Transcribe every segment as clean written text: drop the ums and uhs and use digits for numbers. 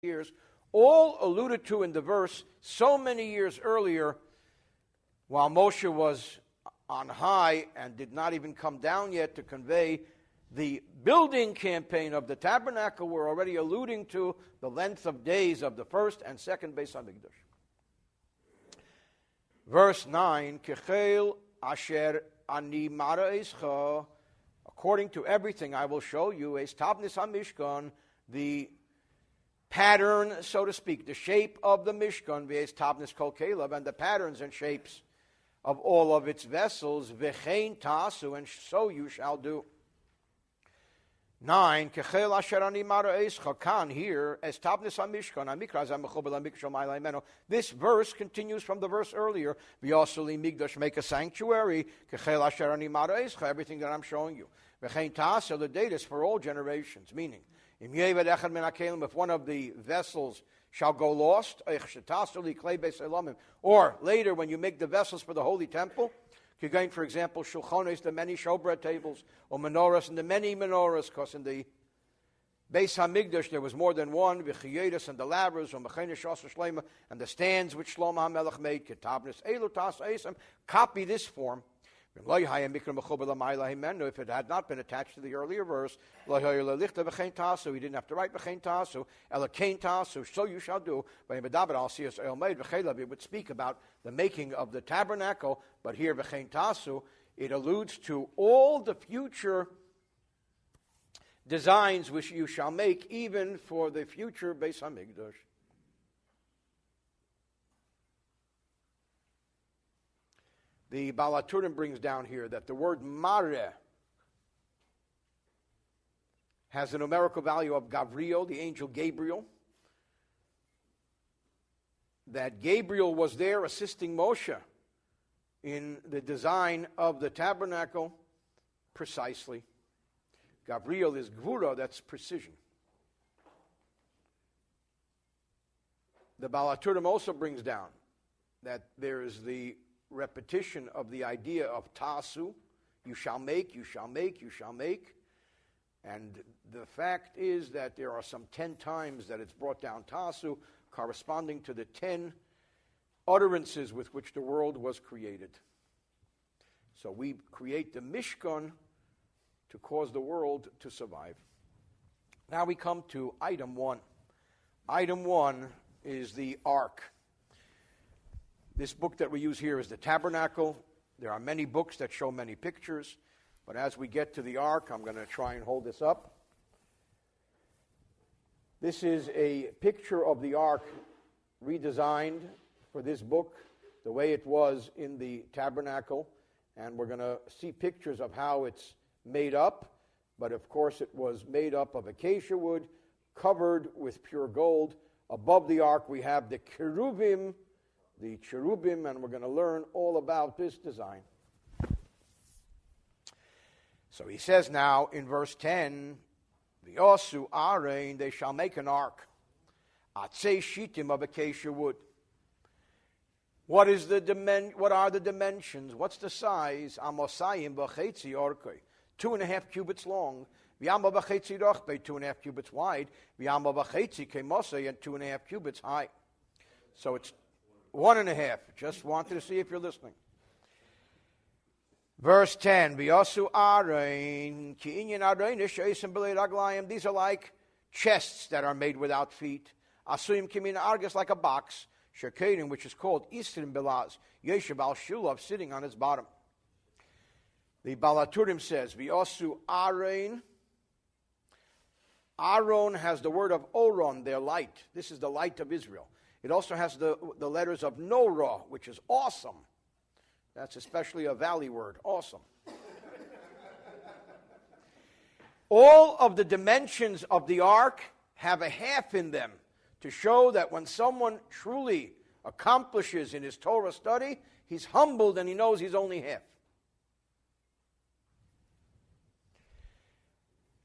years, all alluded to in the verse so many years earlier, while Moshe was on high and did not even come down yet to convey the building campaign of the tabernacle. We're already alluding to the length of days of the first and second Beis Hamikdash. Verse 9, Kechel asher ani maraischa, according to everything I will show you, es tabnis hamishkan, the pattern, so to speak, the shape of the Mishkan, v'es tabnis kol kelev, and the patterns and shapes of all of its vessels, v'chein tasu, and so you shall do. 9, Kechel asher ani maraischa, kan here, es tabnis hamishkan, amikra zamechobel amikshal ma'alayimenu. This verse continues from the verse earlier, v'yosuli migdash, make a sanctuary, Kechel asher ani maraischa, everything that I'm showing you. V'chein tasu, the date is for all generations, meaning, if one of the vessels shall go lost, or later when you make the vessels for the holy temple, for example, shulchones, the many showbread tables, or menorahs, and the many menorahs, because in the Beis Hamikdash there was more than one, v'chiyedus, and the lavers, and the stands which Shlomo HaMelech made, copy this form. If it had not been attached to the earlier verse, he didn't have to write v'chein tasu, elakein tasu, so you shall do. It would speak about the making of the tabernacle, but here v'chein tasu, it alludes to all the future designs which you shall make, even for the future Beis Hamikdash. The Baal HaTurim brings down here that the word mareh has a numerical value of Gavriel, the angel Gabriel. That Gabriel was there assisting Moshe in the design of the tabernacle precisely. Gavriel is Gvura, that's precision. The Baal HaTurim also brings down that there is the repetition of the idea of tasu, you shall make, you shall make, you shall make. And the fact is that there are some 10 times that it's brought down tasu, corresponding to the 10 utterances with which the world was created. So we create the Mishkan to cause the world to survive. Now we come to item 1. Item 1 is the ark. This book that we use here is the Tabernacle. There are many books that show many pictures, but as we get to the ark, I'm going to try and hold this up. This is a picture of the ark redesigned for this book, the way it was in the Tabernacle, and we're going to see pictures of how it's made up, but of course it was made up of acacia wood, covered with pure gold. Above the ark we have the cherubim, and we're going to learn all about this design. So he says now in verse 10, V'yosu arein, they shall make an ark, atzei shitim, of acacia wood. What are the dimensions? What's the size? Amosayim b'chetzi orkei, 2.5 cubits long. V'yama b'chetzi rochbei, 2.5 cubits wide. V'yama b'chetzi kemosei, and 2.5 cubits high. So it's 1.5. Just wanted to see if you're listening. Verse 10, V'yosu arein, ki inyan arein she'esim b'lei raglayim. These are like chests that are made without feet. Asuyim kimin argus, like a box. Shekedim, which is called Isrim Belaz, Yeshiv al Shulav, sitting on its bottom. The Baal HaTurim says, V'yosu arein. Aaron has the word of Oron, their light. This is the light of Israel. It also has the letters of Norah, which is awesome. That's especially a valley word, awesome. All of the dimensions of the ark have a half in them to show that when someone truly accomplishes in his Torah study, he's humbled and he knows he's only half.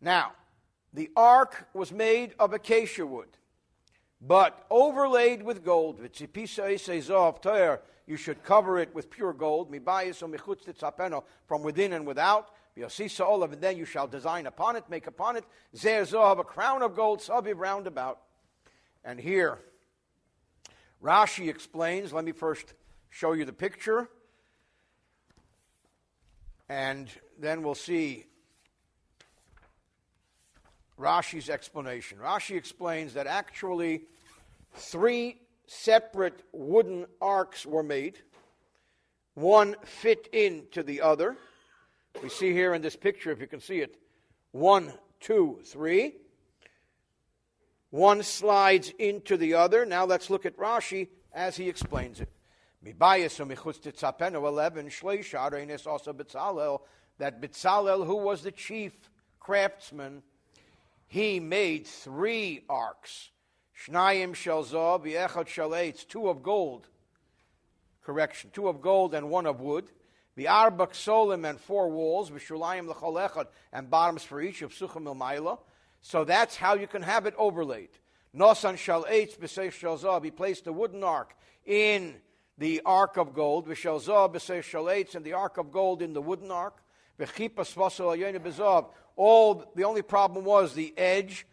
Now, the ark was made of acacia wood, but overlaid with gold. You should cover it with pure gold, from within and without. And then you shall design upon it, make upon it, a crown of gold, sabiv, round about. And here, Rashi explains, let me first show you the picture, and then we'll see Rashi's explanation. Rashi explains that actually 3 separate wooden arks were made. One fit into the other. We see here in this picture, if you can see it, 1, 2, 3. One slides into the other. Now let's look at Rashi as he explains it. 11, also Bezalel, that Bezalel, who was the chief craftsman, he made 3 arks. Shnayim shel zav, v'echad shel eitz, 2 of gold. Correction, 2 of gold and 1 of wood. V'arba ksolim, and 4 walls, v'shulayim l'chol echad, and bottoms for each, of suchim ilmayla. So that's how you can have it overlaid. Nosan shel eitz b'seich shel zav, he placed the wooden ark in the ark of gold, v'shel zav b'seich shel eitz, and the ark of gold in the wooden ark. V'chipa svasel alyena b'zav. The only problem was the edge,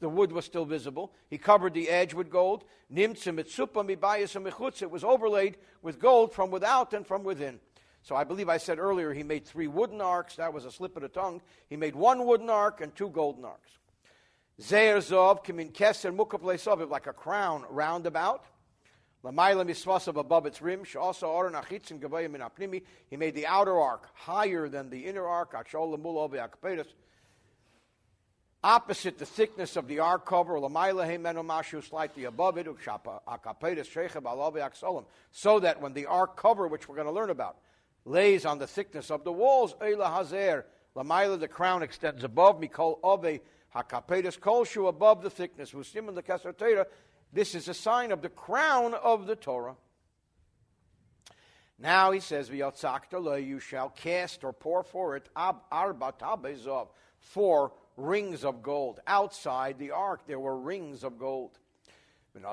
the wood was still visible. He covered the edge with gold. Nimtzim mitzupa mibayis mechutz. It was overlaid with gold from without and from within. So I believe I said earlier he made 3 wooden arks. That was a slip of the tongue. He made 1 wooden ark and 2 golden arks. Zeir zov kimin keser mukap leisov, like a crown round about. Lamayla misvasav, above its rim. She'also oren achitzin gavaya min apnimi. He made the outer ark higher than the inner ark. Achol lemul ovi akpedes. Opposite the thickness of the ark cover, slightly above it, so that when the ark cover, which we're going to learn about, lays on the thickness of the walls, the crown extends above, above the thickness. This is a sign of the crown of the Torah. Now he says, you shall cast or pour for it 4 rings of gold. Outside the ark there were rings of gold. And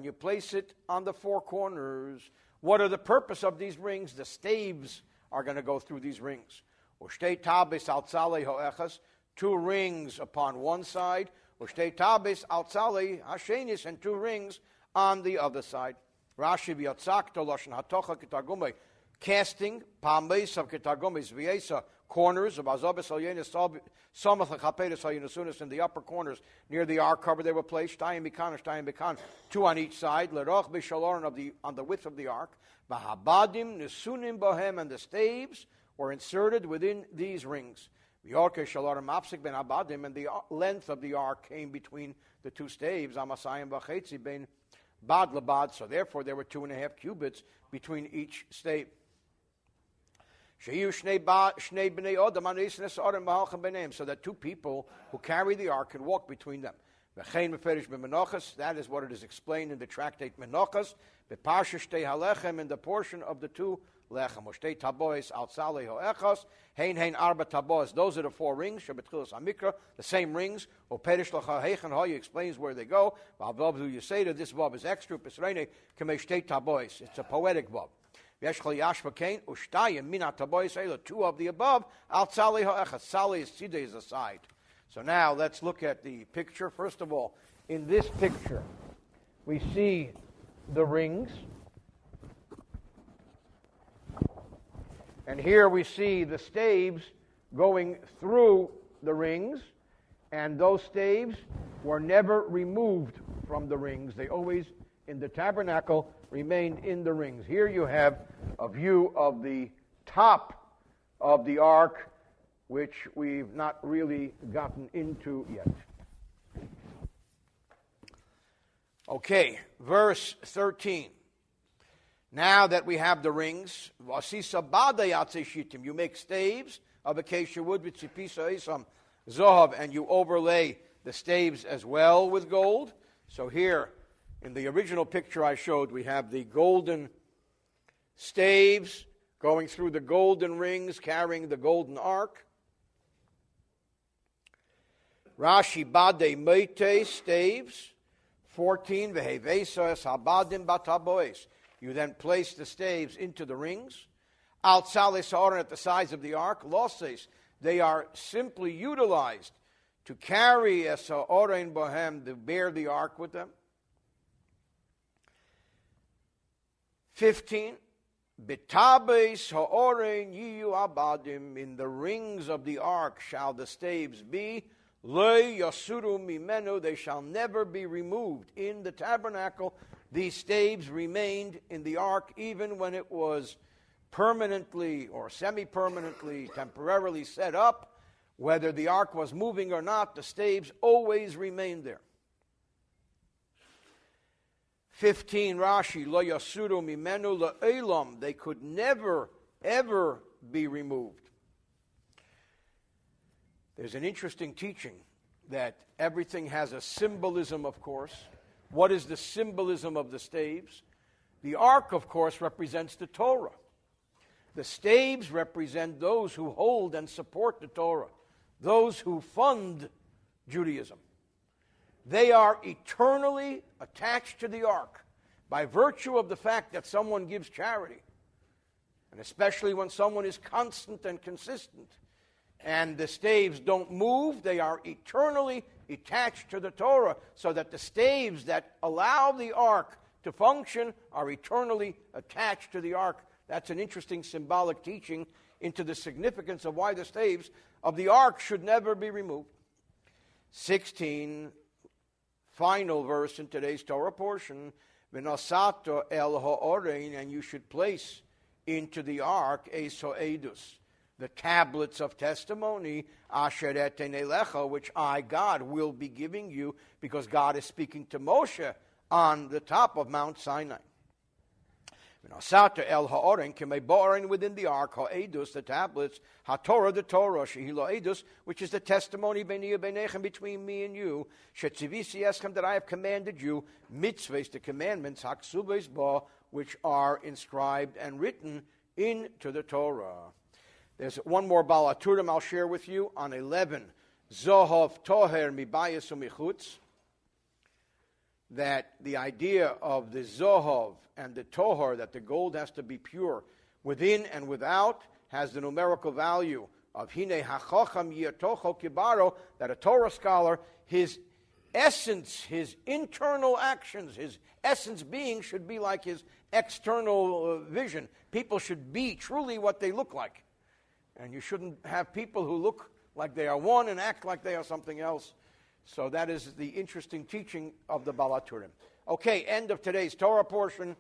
you place it on the 4 corners. What are the purpose of these rings? The staves are going to go through these rings. 2 rings upon one side, and 2 rings on the other side. Rashi casting pames of ketargomes viesa, corners of azabes alyenis samach lechapedes hayinusunis, in the upper corners near the ark cover they were placed. Shtayim bikan, 2 on each side. Leroch b'shaloron, on the width of the ark. V'habadim nesunim bohem, and the staves were inserted within these rings. V'yorke shaloron mapsik ben habadim, and the length of the ark came between the 2 staves. Amasayim v'chetzi ben bad lebad. So therefore there were 2.5 cubits between each stave. So that 2 people who carry the ark can walk between them. That is what it is explained in the tractate Menachos, in the portion of the 2 lechem. Those are the 4 rings, the same rings. He explains where they go. This vav is extra. It's a poetic vav. 2 of the above, Sali is a side. So now let's look at the picture. First of all, in this picture, we see the rings. And here we see the staves going through the rings. And those staves were never removed from the rings. They always, in the tabernacle, remained in the rings. Here you have a view of the top of the ark, which we've not really gotten into yet. Okay, verse 13. Now that we have the rings, you make staves of acacia wood with tzipisa isam zohav, and you overlay the staves as well with gold. So here, in the original picture I showed, we have the golden staves going through the golden rings, carrying the golden ark. Rashi bade meite, staves. 14, vehevesas habadim batabois. You then place the staves into the rings. Outside at the sides of the ark, losses, they are simply utilized to carry es ha'orein bohem, to bear the ark with them. 15, Betabes ha'orein yiyu abadim, in the rings of the ark shall the staves be, le yasuru mimenu, they shall never be removed. In the tabernacle, these staves remained in the ark even when it was permanently or semi-permanently, temporarily set up. Whether the ark was moving or not, the staves always remained there. 15, Rashi, lo yasuru mimenu le'elam, they could never, ever be removed. There's an interesting teaching that everything has a symbolism, of course. What is the symbolism of the staves? The ark, of course, represents the Torah. The staves represent those who hold and support the Torah, those who fund Judaism. They are eternally attached to the ark by virtue of the fact that someone gives charity, and especially when someone is constant and consistent. And the staves don't move, they are eternally attached to the Torah, so that the staves that allow the ark to function are eternally attached to the ark. That's an interesting symbolic teaching into the significance of why the staves of the ark should never be removed. 16, final verse in today's Torah portion, V'nasato el ha'orein, and you should place into the ark eis ha'edus, the tablets of testimony, asher eten elecha, which I, God, will be giving you, because God is speaking to Moshe on the top of Mount Sinai. V'nasato el ha'orein, k'mei bo'orein, within the ark, ha'edus, the tablets, ha'torah, the Torah, shehi lo'edus, which is the testimony b'ni u'b'nechem, between me and you, shetzivisi eschem, that I have commanded you, mitzvahs, the commandments, haksubes ba, which are inscribed and written into the Torah. There's one more Baal HaTurim I'll share with you on 11. Zohov toher mibayis u'michutz. That the idea of the Zohov and the toher, that the gold has to be pure within and without, has the numerical value of hine hachacham yatocho kibaro, that a Torah scholar, his essence, his internal actions, his essence being should be like his external vision. People should be truly what they look like. And you shouldn't have people who look like they are one and act like they are something else. So that is the interesting teaching of the Baal HaTurim. Okay, end of today's Torah portion.